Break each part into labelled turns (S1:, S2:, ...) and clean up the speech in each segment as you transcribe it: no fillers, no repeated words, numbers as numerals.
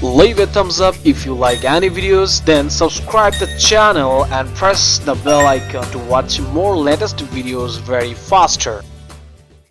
S1: Leave a thumbs up if you like any videos, then subscribe the channel and press the bell icon to watch more latest videos very faster.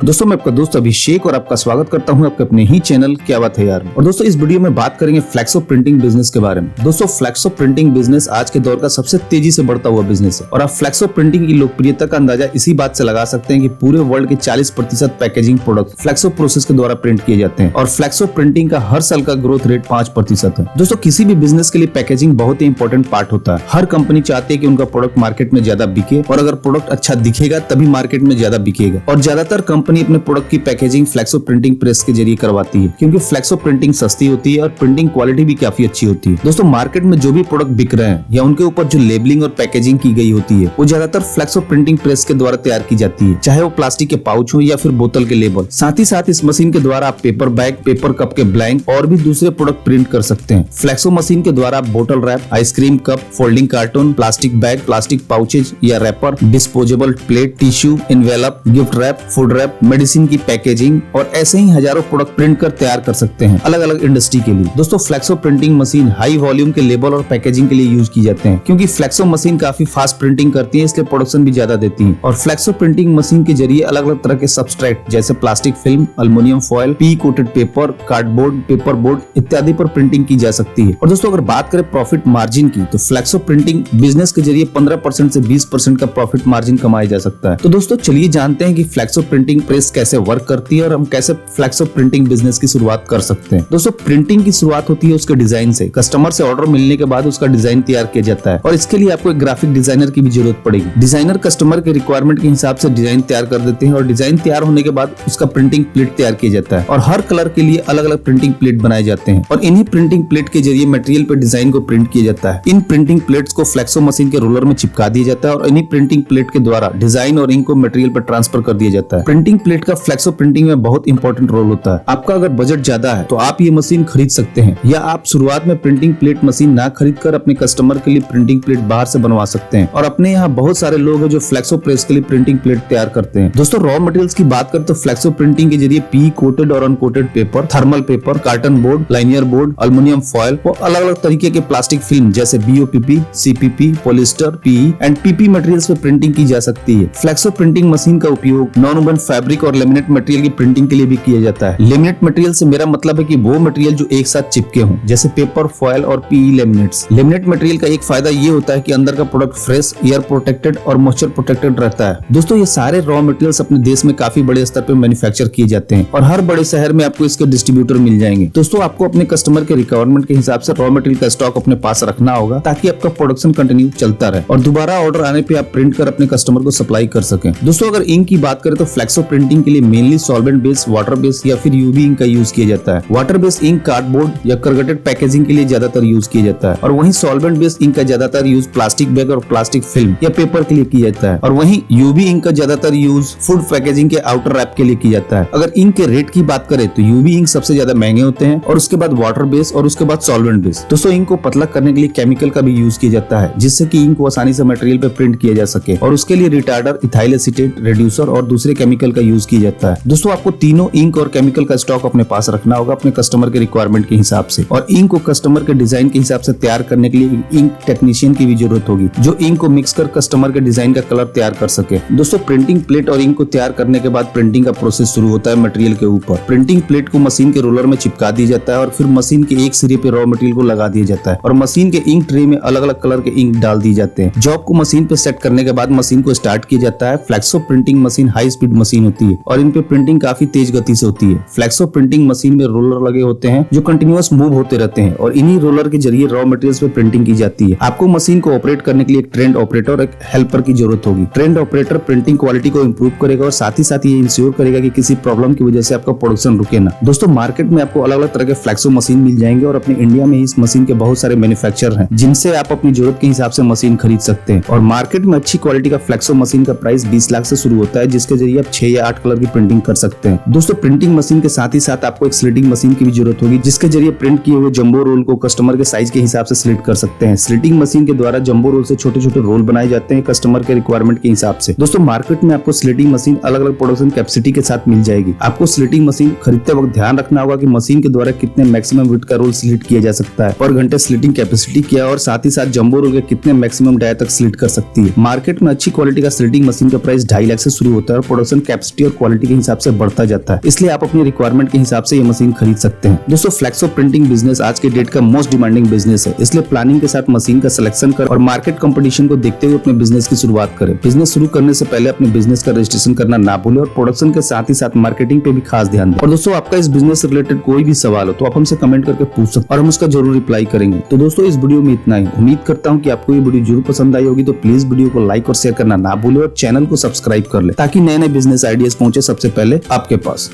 S2: दोस्तों मैं आपका दोस्त अभिषेक और आपका स्वागत करता हूं आपके अपने ही चैनल क्या बात है यार। और दोस्तों इस वीडियो में बात करेंगे फ्लेक्सो प्रिंटिंग बिजनेस के बारे में। दोस्तों फ्लेक्सो प्रिंटिंग बिजनेस आज के दौर का सबसे तेजी से बढ़ता हुआ बिजनेस है और आप फ्लेक्सो प्रिंटिंग की लोकप्रियता का अंदाजा इसी बात से लगा सकते हैं कि पूरे वर्ल्ड के 40% पैकेजिंग प्रोडक्ट फ्लेक्सो प्रोसेस के द्वारा प्रिंट किए जाते हैं और फ्लेक्सो प्रिंटिंग का हर साल का ग्रोथ रेट 5% है। दोस्तों किसी भी बिजनेस के लिए पैकेजिंग बहुत ही इंपॉर्टेंट पार्ट होता है। हर कंपनी चाहती है कि उनका प्रोडक्ट मार्केट में ज्यादा बिके और अगर प्रोडक्ट अच्छा दिखेगा तभी मार्केट में ज्यादा बिकेगा और ज्यादातर कंपनी अपने प्रोडक्ट की पैकेजिंग फ्लेक्सो प्रिंटिंग प्रेस के जरिए करवाती है क्योंकि फ्लेक्सो प्रिंटिंग सस्ती होती है और प्रिंटिंग क्वालिटी भी काफी अच्छी होती है। दोस्तों मार्केट में जो भी प्रोडक्ट बिक रहे हैं या उनके ऊपर जो लेबलिंग और पैकेजिंग की गई होती है वो ज्यादातर फ्लेक्सो प्रिंटिंग प्रेस के द्वारा तैयार की जाती है, चाहे वो प्लास्टिक के पाउच हो या फिर बोतल के लेबल। साथ ही साथ इस मशीन के द्वारा आप पेपर बैग, पेपर कप के ब्लैंक और भी दूसरे प्रोडक्ट प्रिंट कर सकते हैं। फ्लेक्सो मशीन के द्वारा आप बोतल wrap, ice cream cup, folding carton, plastic bag, plastic pouches या wrapper, disposable plate, tissue, envelope, gift wrap, food wrap, medicine की पैकेजिंग और ऐसे ही हजारों प्रोडक्ट प्रिंट कर तैयार कर सकते हैं अलग अलग इंडस्ट्री के लिए। दोस्तों flexo printing machine high volume के लेबल और पैकेजिंग के लिए यूज की जाते हैं क्योंकि फ्लेक्सो मशीन काफी फास्ट प्रिंटिंग करती है, इसलिए प्रोडक्शन भी ज्यादा देती है। और फ्लेक्सो प्रिंटिंग मशीन के जरिए अलग अलग तरह के सबस्ट्रेट जैसे plastic film, aluminium foil, P coated paper, cardboard, paper board इत्यादि पर प्रिंटिंग की जा सकती है। और दोस्तों अगर बात करें प्रॉफिट मार्जिन की तो फ्लेक्सो प्रिंटिंग बिजनेस के जरिए 15% से 20% का प्रॉफिट मार्जिन कमाया जा सकता है। तो दोस्तों चलिए जानते हैं कि फ्लेक्सो प्रिंटिंग प्रेस कैसे वर्क करती है और हम कैसे फ्लेक्सो प्रिंटिंग बिजनेस की शुरुआत कर सकते हैं। दोस्तों प्रिंटिंग की शुरुआत होती है उसके डिजाइन से। कस्टमर से ऑर्डर मिलने के बाद उसका डिजाइन तैयार किया जाता है और इसके लिए आपको एक ग्राफिक डिजाइनर की भी जरूरत पड़ेगी। डिजाइनर कस्टमर के रिक्वायरमेंट के हिसाब से डिजाइन तैयार कर देते हैं और डिजाइन तैयार होने के बाद उसका प्रिंटिंग प्लेट तैयार किया जाता है और हर कलर के लिए अलग अलग प्रिंटिंग प्लेट बनाए जाते हैं और इन्हीं प्रिंटिंग प्लेट के जरिए मटेरियल पे डिजाइन को प्रिंट किया जाता है। इन प्रिंटिंग प्लेट्स को फ्लेक्सो मशीन के रोलर में चिपका दिया जाता है और इन्हीं प्रिंटिंग प्लेट के द्वारा डिजाइन और इंक को मटेरियल पर ट्रांसफर कर दिया जाता है। प्रिंटिंग प्लेट का फ्लेक्सो प्रिंटिंग में बहुत इंपॉर्टेंट रोल होता है। आपका अगर बजट ज्यादा है तो आप ये मशीन खरीद सकते हैं या आप शुरुआत में प्रिंटिंग प्लेट मशीन ना खरीद कर अपने कस्टमर के लिए प्रिंटिंग प्लेट बाहर से बनवा सकते हैं। और अपने यहाँ बहुत सारे लोग हैं जो फ्लेक्सो प्रेस के लिए प्रिंटिंग प्लेट तैयार करते हैं। दोस्तों रॉ मटेरियल्स की बात करें तो फ्लेक्सो प्रिंटिंग के जरिए पी कोटेड और uncoated paper, thermal paper, carton board, liner board, aluminium foil और अलग अलग तरीके के प्लास्टिक फिल्म जैसे BOPP, CPP, polyester, PE and PP materials पे प्रिंटिंग की जा सकती है। फ्लेक्सो प्रिंटिंग मशीन का उपयोग नॉन वुवन फैब्रिक और लेमिनेट मटेरियल की प्रिंटिंग के लिए भी किया जाता है। लेमिनेट मटेरियल से मेरा मतलब है कि वो मटेरियल जो एक साथ चिपके हों जैसे पेपर, फॉयल और पीई लेमिनेट्स। लेमिनेट मटेरियल का एक फायदा ये होता है कि अंदर का प्रोडक्ट फ्रेश, एयर प्रोटेक्टेड और मॉइस्चर प्रोटेक्टेड रहता है। दोस्तों ये सारे रॉ मटेरियल्स अपने देश में काफी बड़े स्तर पे मैन्युफैक्चर किए जाते हैं और हर बड़े शहर में आपको इसके डिस्ट्रीब्यूटर मिल जाएंगे। दोस्तों आपको अपने कस्टमर के रिक्वायरमेंट के हिसाब से रॉ मटेरियल का स्टॉक अपने पास रखना होगा ताकि आपका प्रोडक्शन कंटिन्यू चलता रहे और दोबारा ऑर्डर आने पे आप प्रिंट कर अपने कस्टमर को सप्लाई कर सकें। दोस्तों अगर इंक की बात करें तो फ्लेक्सो प्रिंटिंग के लिए mainly solvent based, water based या फिर यूवी इंक का यूज किया जाता है। वाटर बेस्ड इंक कार्डबोर्ड या करगटेड पैकेजिंग के लिए ज्यादातर यूज किया जाता है और वहीं सॉल्वेंट बेस्ड इंक का ज्यादातर यूज प्लास्टिक बैग और प्लास्टिक फिल्म या पेपर के लिए किया जाता है और वहीं यूवी इंक का ज्यादातर यूज फूड पैकेजिंग के आउटर रैप के लिए किया जाता है। अगर इंक के रेट की बात करें तो यूवी इंक सबसे ज्यादा महंगे होते हैं और उसके बाद वाटर बेस्ड और उसके बाद सॉल्वेंट बेस्ड। दोस्तों इंक को पतला करने के लिए केमिकल का भी यूज किया जाता है जिससे कि इंक को आसानी से मटेरियल पे प्रिंट किया जा सके और उसके लिए रिटार्डर, इथाइल एसीटेट, रेड्यूसर और दूसरे केमिकल का यूज किया जाता है। दोस्तों आपको तीनों इंक और केमिकल का स्टॉक अपने पास रखना होगा अपने कस्टमर के रिक्वायरमेंट के हिसाब से और इंक को कस्टमर के डिजाइन के हिसाब से तैयार करने के लिए इंक टेक्नीशियन की भी जरूरत होगी जो इंक को मिक्स कर कस्टमर के डिजाइन का कलर तैयार कर सके। दोस्तों प्रिंटिंग प्लेट और इंक को तैयार करने के बाद प्रिंटिंग का प्रोसेस शुरू होता है मटेरियल के ऊपर। प्रिंटिंग प्लेट को मशीन के रोलर में चिपका दिया जाता है और फिर मशीन के एक सिरे पे रॉ मटेरियल को लगा दिया जाता है और मशीन के इंक ट्रे में अलग अलग कलर के इंक डाल दिए जाते हैं। जॉब को मशीन पे सेट करने के बाद मशीन को स्टार्ट किया जाता है। Flexo printing machine high speed machine होती है और इन पे प्रिंटिंग काफी तेज गति से होती है। फ्लेक्सो प्रिंटिंग मशीन में रोलर लगे होते हैं जो कंटिन्यूअस मूव होते रहते हैं और इन्हीं रोलर के जरिए रॉ मटेरियल्स पे प्रिंटिंग की जाती है। आपको मशीन को ऑपरेट करने के लिए एक ट्रेंड ऑपरेटर और एक हेल्पर की जरूरत होगी। ट्रेंड ऑपरेटर प्रिंटिंग क्वालिटी को इंप्रूव करेगा और साथ ही ये इंश्योर करेगा कि किसी प्रॉब्लम की वजह से आपका प्रोडक्शन रुके ना। दोस्तों मार्केट में आपको अलग अलग तरह के फ्लेक्सो मशीन मिल जाएंगे और अपने इंडिया में इस मशीन के बहुत सारे मैन्युफैक्चरर हैं जिनसे आप अपनी जरूरत के हिसाब से मशीन खरीद सकते हैं और मार्केट में अच्छी क्वालिटी का फ्लेक्सो मशीन का प्राइस 20 लाख से शुरू होता है जिसके जरिए आप 6 या 8 कलर की प्रिंटिंग कर सकते हैं। दोस्तों प्रिंटिंग मशीन के साथ ही साथ आपको एक स्लिटिंग मशीन की भी जरूरत होगी, जिसके जरिए प्रिंट किए हुए जंबो रोल को कस्टमर के साइज के हिसाब से स्लिट कर सकते हैं। स्लिटिंग मशीन के द्वारा जंबो रोल से छोटे छोटे रोल बनाए जाते हैं कस्टमर के रिक्वायरमेंट के हिसाब से। दोस्तों मार्केट में आपको स्लिटिंग मशीन अलग अलग प्रोडक्शन कैपेसिटी के साथ मिल जाएगी। आपको स्लिटिंग मशीन खरीदते वक्त ध्यान रखना होगा कि मशीन के द्वारा कितने मैक्सिमम विड्थ का रोल स्लिट किया जा सकता है, पर घंटे स्लिटिंग कैपेसिटी क्या और साथ ही साथ जंबो रोल के कितने मैक्सिमम डाया तक स्लिट कर सकती है। मार्केट में अच्छी क्वालिटी का स्लिटिंग मशीन का प्राइस 2.5 लाख से शुरू होता है और प्रोडक्शन कैपेसिटी और क्वालिटी के हिसाब से बढ़ता जाता है, इसलिए आप अपनी रिक्वायरमेंट के हिसाब से ये मशीन खरीद सकते हैं। दोस्तों फ्लेक्सो प्रिंटिंग बिजनेस आज के डेट का मोस्ट डिमांडिंग बिजनेस है, इसलिए प्लानिंग के साथ मशीन का सिलेक्शन कर और मार्केट कंपटीशन को देखते हुए अपने बिजनेस की शुरुआत करें। बिजनेस शुरू करने से पहले अपने बिजनेस का रजिस्ट्रेशन करना ना भूलें और प्रोडक्शन के साथ ही साथ मार्केटिंग पे भी खास ध्यान दें। और दोस्तों आपका इस बिजनेस से रिलेटेड कोई भी सवाल हो तो आप हमसे कमेंट करके पूछ सकते हैं और हम उसका जरूर रिप्लाई करेंगे। तो दोस्तों इस वीडियो में इतना ही। उम्मीद करता हूँ कि आपको ये वीडियो जरूर पसंद आई होगी, तो प्लीज वीडियो को लाइक और शेयर करना ना भूलें और चैनल को सब्सक्राइब कर ले ताकि नए नए बिजनेस आइडियाज पहुंचे सबसे पहले आपके पास।